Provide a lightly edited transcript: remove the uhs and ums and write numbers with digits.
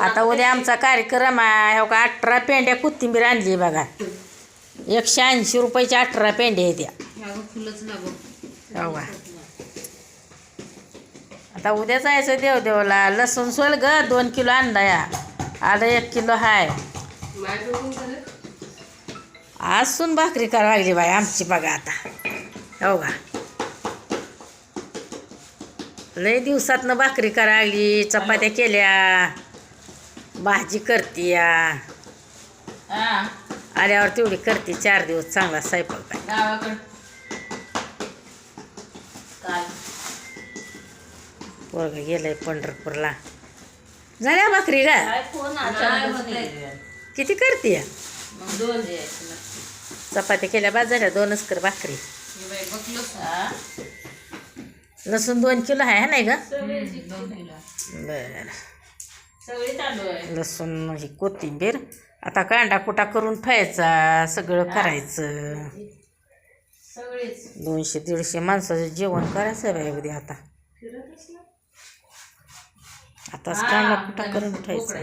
आता उद्या आमचा कार्यक्रम आहे हो का 18 पेंड्या कोथिंबीर आणली बघा 180 रुपयाच्या 18 पेंड्या आहेत त्या हो का आता उद्या जायचं देवदेवला लसूण सोल ग 2 किलो आणला या आलं 1 किलो हाय आजून भाकरी करायला लागली बाई आमची बघा आता हो का लय दिवसातनं भाकरी करायला लागली चपात्या केल्या भाजी करते या आल्यावर तेवढी करते 4 दिवस चांगला स्वयंपाक काय पोरगं गेलंय पंढरपूरला झाल्या भाकरी का किती करते चपात्या केल्या बाद झाल्या 2च कर भाकरी लसूण 2 किलो आहे नाही का बरं लसूण ही कोथिंबीर आता कांदा कुटा करून ठेवायचा सगळं करायचं 200-150 माणसाचं जेवण करायचं बाई उद्या आताच कांदा कुटा करून ठेवायचा